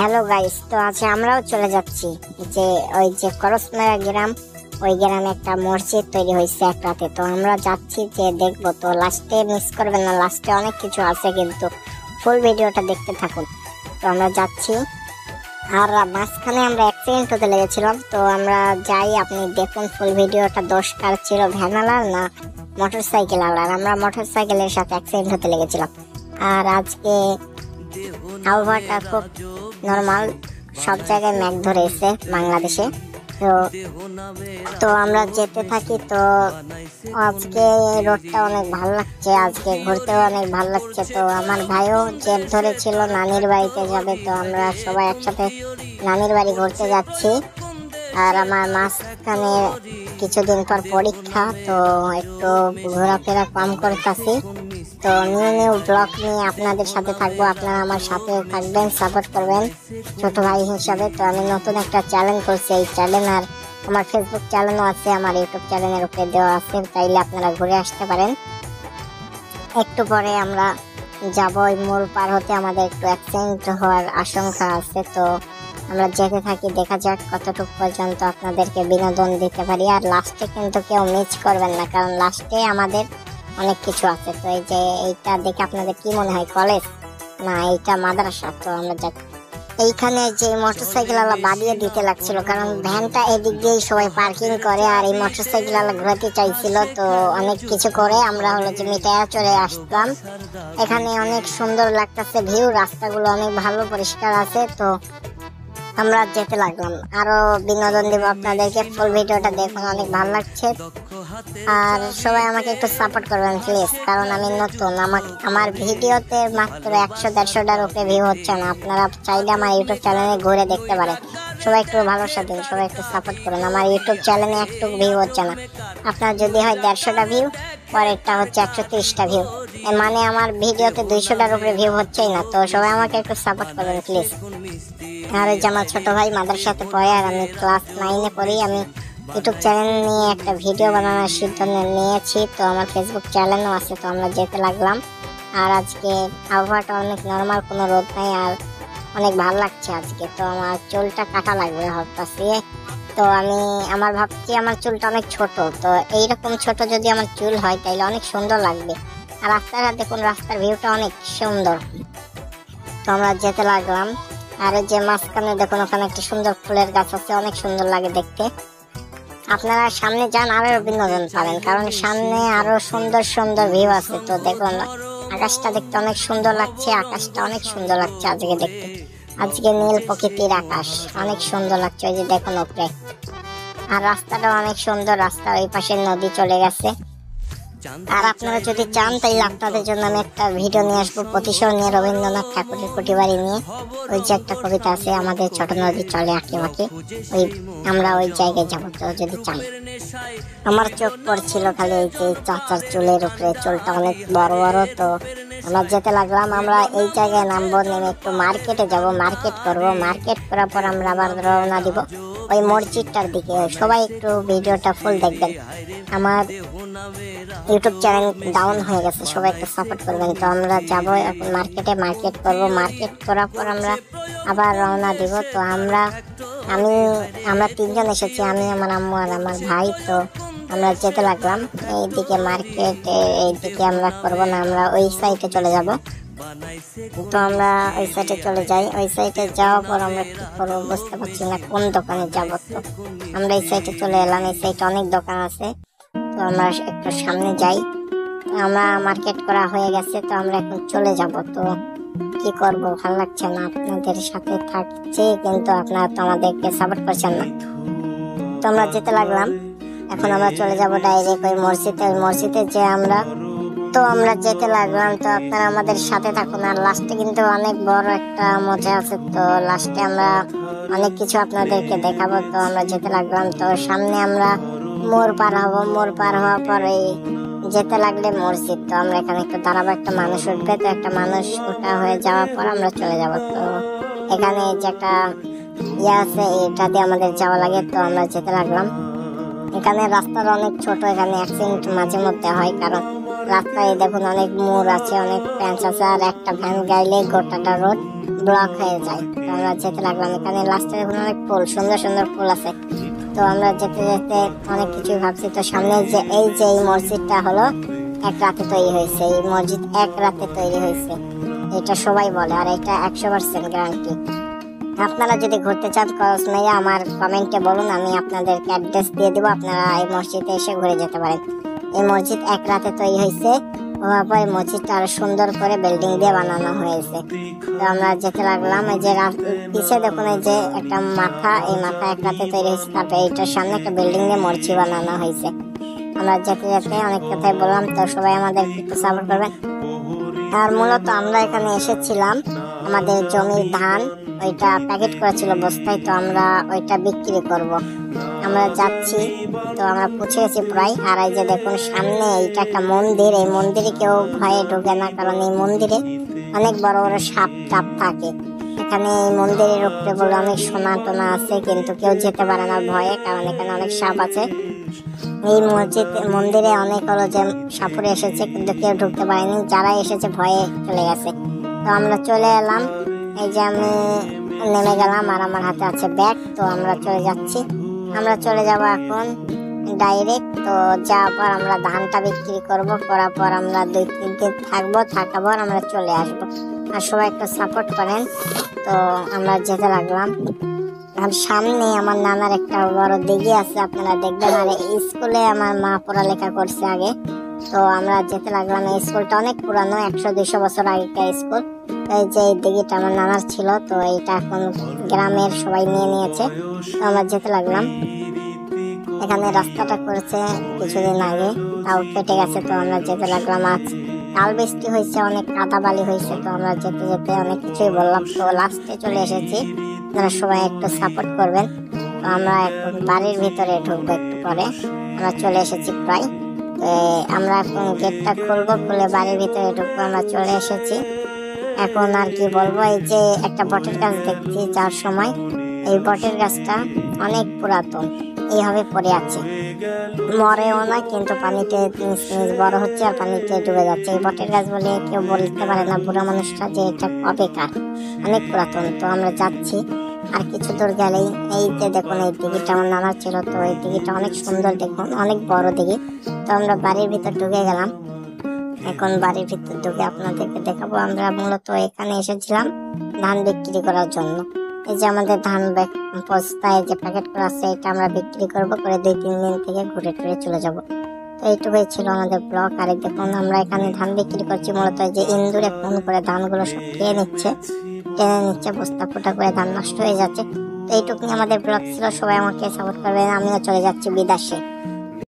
Hello guys, তো আজকে আমরাও চলে যাচ্ছি যে ওই যে করসমেরা গ্রাম, ওই গ্রামে একটা মসজিদ তৈরি হয়েছে এক রাতে। তো আমরা যাচ্ছি যে দেখবো। তো লাস্টে মিস করবেন না, লাস্টে অনেক কিছু আছে, কিন্তু ফুল ভিডিওটা দেখতে থাকুন। তো আমরা যাচ্ছি, আর মাঝখানে আমরা অ্যাক্সিডেন্ট হতে লেগেছিলাম। তো আমরা যাই, আপনি দেখুন ফুল ভিডিওটা। দোষ কার ছিল, ভ্যানালার না মোটর সাইকেল আলার? আমরা মোটর সাইকেলের সাথে অ্যাক্সিডেন্ট হতে লেগেছিলাম। আর আজকে আবহাওয়াটা খুব নর্মাল, সব জায়গায় মেঘ ধরেছে বাংলাদেশে। তো তো আমরা যেতে থাকি। তো আজকে রোডটা অনেক ভালো লাগছে, আজকে ঘুরতেও অনেক ভালো লাগছে। তো আমার ভাইও জেদ ধরেছিল নানির বাড়িতে যাবে, তো আমরা সবাই একসাথে নানির বাড়ি ঘুরতে যাচ্ছি। আর আমার মাঝখানে কিছুদিন পর পরীক্ষা, তো একটু ঘোরাফেরা কম করতেছি। তো নিউ নিউ ব্লগ নিয়ে আপনাদের সাথে থাকবো, আপনারা আমার সাথে থাকবেন, সাপোর্ট করবেন ছোট ভাই হিসাবে। তো আমি নতুন একটা চ্যানেল করছি, এই চ্যানেল আর আমার ফেসবুক চ্যানেলও আছে, আমার ইউটিউব চ্যানেলের উপরে দেওয়া আছে, চাইলে আপনারা ঘুরে আসতে পারেন। একটু পরে আমরা যাব, ওই মোড় পার হতে আমাদের একটু অ্যাক্সিডেন্ট হওয়ার আশঙ্কা আছে। তো আমরা যেতে থাকি, দেখা যাক কতটুকু পর্যন্ত আপনাদেরকে বিনোদন দিতে পারি। আর লাস্টে কিন্তু কেউ মিস করবেন না, কারণ লাস্টে আমাদের অনেক কিছু আছে। তো এই যে এইটা দেখে আপনাদের কি মনে হয়, কলেজ না এইটা মাদ্রাসা? তো আমরা এইখানে যে মোটরসাইকেল আলা বাড়িয়ে দিতে লাগছিল, কারণ ভ্যানটা এদিক দিয়েই সবাই পার্কিং করে, আর এই মোটরসাইকেল আলা ঘোরাতে চাইছিল। তো অনেক কিছু করে আমরা হলো যে মিটায়া চলে আসলাম। এখানে অনেক সুন্দর লাগতেছে ভিউ, রাস্তাগুলো অনেক ভালো পরিষ্কার আছে। তো আমরা যেতে লাগলাম, আরো বিনোদন দেবো আপনাদেরকে, ফুল ভিডিওটা দেখুন, অনেক ভালো লাগছে। আর সবাই আমাকে একটু সাপোর্ট করবেন প্লিজ, কারণ আমি নতুন, আমার ভিডিওতে মাত্র 100-150টার উপরে ভিউ হচ্ছে না। আপনারা চাইলে আমার ইউটিউব চ্যানেলে ঘুরে দেখতে পারেন। সবাই একটু ভালোবাসা দিন, সবাই একটু সাপোর্ট করুন। আমার ইউটিউব চ্যানেলে একটু ভিউ হচ্ছে না, আপনার যদি হয় 150টা ভিউ, পরেরটা হচ্ছে 130টা ভিউ, মানে আমার ভিডিওতে 200টার উপরে ভিউ হচ্ছেই না। তো সবাই আমাকে একটু সাপোর্ট করবেন প্লিজ। আর ওই যে আমার ছোট ভাই মাদ্রাসাতে পড়ে, আর আমি ক্লাস 9-এ পড়ি। আমি ইউটিউব চ্যানেল নিয়ে একটা ভিডিও বানানোর সিদ্ধান্ত নিয়েছি, তো আমার ফেসবুক চ্যানেলও আছে। তো আমরা যেতে লাগলাম, আর আজকে আবহাওয়াটা অনেক নর্মাল, কোনো রোদ নাই, আর অনেক ভালো লাগছে আজকে। তো আমার চুলটা কাটা লাগবে ভাবতেছি। তো আমার ভাবছি আমার চুলটা অনেক ছোট, তো এইরকম ছোট যদি আমার চুল হয় তাহলে অনেক সুন্দর লাগবে। আর রাস্তাটা দেখুন, রাস্তার ভিউটা অনেক সুন্দর। তো আমরা যেতে লাগলাম, আর যে মাঝখানে দেখুন ওখানে একটা সুন্দর ফুলের গাছ আছে, অনেক সুন্দর লাগে দেখতে। আপনারা সামনে যান, আরো বিনোদন পাবেন, কারণ সামনে আরো সুন্দর সুন্দর ভিউ আছে। তো দেখুন আকাশটা দেখতে অনেক সুন্দর লাগছে, আকাশটা অনেক সুন্দর লাগছে আজকে দেখতে। আজকে নীল প্রকৃতির আকাশ অনেক সুন্দর লাগছে, ওই যে দেখুন উপরে। আর রাস্তাটা অনেক সুন্দর, রাস্তা ওই পাশে নদী চলে গেছে। আর আপনারা যদি চান তাইলে আপনাদের জন্য আমি একটা ভিডিও নিয়ে আসবো, প্রতিশোধ নিয়ে, রবীন্দ্রনাথ ঠাকুরের কুটিবাড়ি নিয়ে। ওই যে একটা কবিতা আছে, আমাদের ছোট নদী চলে আঁকে বাঁকে, ওই আমরা ওই জায়গায় যাবো। তো যদি চান, আমার চোখ পড়ছিল খালি এই যে চাচার চুলের উপরে, চুলটা অনেক বড় বড়। তো আমরা যেতে লাগলাম, আমরা এই জায়গায় নামবো, নেমে একটু মার্কেটে যাব, মার্কেট করব, মার্কেট করার পর আমরা আবার রওনা দিব ওই মসজিদটার দিকে। সবাই একটু ভিডিওটা ফুল দেখবেন, আমার ইউটিউব চ্যানেল ডাউন হয়ে গেছে, সবাই একটু সাপোর্ট করবেন। তো আমরা যাবো এখন মার্কেটে, মার্কেট করব, মার্কেট করার পর আমরা আবার রওনা দিব। তো আমরা 3জন এসেছি, আমি, আমার আম্মু আর আমার ভাই। তো আমরা যেতে লাগলাম এইদিকে মার্কেটে, এইদিকে আমরা করবো না, আমরা ওই সাইডে চলে যাব। তো আমরা ওই সাইডে চলে যাই, ওই সাইডে যাওয়ার পর আমরা কি করবো বুঝতে পারছি না কোন দোকানে যাব। তো আমরা এই সাইডে চলে এলাম, এই সাইডে অনেক দোকান আছে। তো আমরা একটু সামনে যাই, আমরা মার্কেট করা হয়ে গেছে। তো আমরা এখন চলে যাব। তো কি করব, ভালো লাগছে না, আপনাদের সাথে থাকছি কিন্তু আপনারা তো আমাদেরকে সাপোর্ট করছেন না। তো আমরা যেতে লাগলাম, এখন আমরা চলে যাব ডাইরেক্ট ওই মসজিদে, ওই মসজিদে যে আমরা যেতে লাগলাম। তো আপনারা আমাদের সাথে থাকুন, আর লাস্টে কিন্তু অনেক বড় একটা মজা আছে। তো লাস্টে আমরা অনেক কিছু আপনাদেরকে দেখাবো। তো আমরা যেতে লাগলাম, তো সামনে আমরা মোড় পার হব, মোড় পার হওয়ার পরে যেতে লাগলে মসজিদ। তো আমরা এখানে একটু দাঁড়াবো, একটা মানুষ উঠবে, তো একটা মানুষ ওঠা হয়ে যাওয়ার পর আমরা চলে যাব। তো এখানে যে একটা ইয়ে আছে, এটা দিয়ে আমাদের যাওয়া লাগে। তো আমরা যেতে লাগলাম, এখানে রাস্তাটা অনেক ছোট, এখানে অ্যাক্সিডেন্ট মাঝে মধ্যে হয়, কারণ রাস্তায় দেখুন অনেক মোড় আছে, অনেক পেঁচ আছে, আর একটা ভ্যান গাইলে গোটাটা রোড ব্লক হয়ে যায়। তো আমরা যেতে লাগলাম। এখানে লাস্টে দেখুন অনেক ফুল, সুন্দর সুন্দর ফুল আছে। তো আমরা যেতে যেতে অনেক কিছুই ভাবছি। তো সামনে যে এই মসজিদটা হলো এক রাতে তৈরি হয়েছে, এই মসজিদ এক রাতে তৈরি হয়েছে, এটা সবাই বলে, আর এটা 100% গ্যারান্টি। আপনারা যদি ঘুরতে চান করসমাইয়া, আমার কমেন্টে বলুন, আমি আপনাদেরকে অ্যাড্রেস দিয়ে দিব, আপনারা এই মসজিদে এসে ঘুরে যেতে পারেন। এই মসজিদ এক রাতে তৈরি হয়েছে, হওয়ার পর এই মসজিদটা আরো সুন্দর করে বিল্ডিং দিয়ে বানানো হয়েছে। তো আমরা যেতে লাগলাম। এই যে পিছে দেখুন এই যে একটা মাথা, এই মাথা এক রাতে তৈরি হয়েছে। তারপরে এইটার সামনে একটা বিল্ডিং দিয়ে মসজিদ বানানো হয়েছে। আমরা যেতে যেতে অনেক কথাই বললাম, তো সবাই আমাদের একটু সাপোর্ট করবেন। আর মূলত আমরা এখানে এসেছিলাম, আমাদের জমির ধান ওইটা প্যাকেট করা ছিল বস্তায়, তো আমরা ওইটা বিক্রি করব। আমরা যাচ্ছি, তো আমরা পৌঁছে গেছি প্রায়। আর এই যে দেখুন সামনে এইটা একটা মন্দির, এই মন্দিরে কেউ ভয়ে ঢোকে না, কারণ এই মন্দিরে অনেক বড় বড় সাপ টাপ থাকে। এখানে এই মন্দিরের উপরে বলে অনেক সোনা টোনা আছে, কিন্তু কেউ যেতে পারে না ভয়ে, কারণ এখানে অনেক সাপ আছে। এই মন্দিরে অনেক হলো যে সাপুরে এসেছে, কিন্তু কেউ ঢুকতে পারেনি, যারা এসেছে ভয়ে চলে গেছে। তো আমরা চলে এলাম, এই যে আমি নেমে গেলাম, আর আমার হাতে আছে ব্যাগ। তো আমরা চলে যাচ্ছি, আমরা চলে যাব এখন ডাইরেক্ট। তো যাওয়ার পর আমরা ধানটা বিক্রি করব, করার পর আমরা 2-3 দিন থাকবো, থাকার পর আমরা চলে আসবো। আর সবাই একটু সাপোর্ট করেন। তো আমরা যেতে লাগলাম। আর সামনে আমার নানার একটা বড় দিঘি আছে, আপনারা দেখবেন। আর এই স্কুলে আমার মা পড়ালেখা করছে আগে। তো আমরা যেতে লাগলাম। এই স্কুলটা অনেক পুরানো, 100-200 বছর আগেকার স্কুল। এই যে এই দিঘিটা আমার নানার ছিল, তো এইটা এখন গ্রামের সবাই নিয়ে নিয়েছে। তো আমরা যেতে লাগলাম। এখানে রাস্তাটা করেছে কিছুদিন আগে, তাও কেটে গেছে। তো আমরা যেতে লাগলাম। আজ কাল বৃষ্টি হয়েছে, অনেক কাদা বালি হয়েছে। তো আমরা যেতে যেতে অনেক কিছুই বললাম। তো লাস্টে চলে এসেছি, আপনারা সবাই একটু সাপোর্ট করবেন। তো আমরা এখন বাড়ির ভিতরে ঢুকবো একটু পরে, আমরা চলে এসেছি প্রায়। তো আমরা এখন গেটটা খুলবো, খুলে বাড়ির ভিতরে ঢুকবো। আমরা চলে এসেছি। এখন আর কি বলবো, এই যে একটা বটের গাছ দেখছি যাওয়ার সময়, এই বটের গাছটা অনেক পুরাতন, এইভাবে পড়ে আছে, মরেও না, কিন্তু পানিতে নিচ নিচ বড় হচ্ছে আর পানিতে ডুবে যাচ্ছে। এই বটের গাছ বলে কেউ বলতে পারে না বুড়া মানুষটা যে এটা কবেকার, অনেক পুরাতন। তো আমরা যাচ্ছি, আর কিছু দূর গেলেই এই যে দেখুন এই দিঘিটা আমার নানার ছিল। তো এই দিঘিটা অনেক সুন্দর, দেখুন অনেক বড় দিঘি। তো আমরা বাড়ির ভিতর ঢুকে গেলাম। এখন বাড়ির ভিতর ঢুকে আপনাদেরকে দেখাবো। আমরা মূলত এখানে এসেছিলাম ধান বিক্রি করার জন্য। এই যে আমাদের ধান বস্তায় যে প্যাকেট করা আছে, এটা আমরা বিক্রি করবো, করে 2-3 দিন থেকে ঘুরে টুরে চলে যাব। তো এইটুকুই ছিল আমাদের ব্লগ। আর দেখুন আমরা এখানে ধান বিক্রি করছি, মূলত যে ইন্দুরে ফোন করে ধানগুলো সব খেয়ে নিচ্ছে, টেনে নিচ্ছে, বস্তা ফুটা করে ধান নষ্ট হয়ে যাচ্ছে। তো এইটুকুই আমাদের ব্লগ ছিল। সবাই আমাকে সাপোর্ট করবেন। আমিও চলে যাচ্ছি বিদেশে।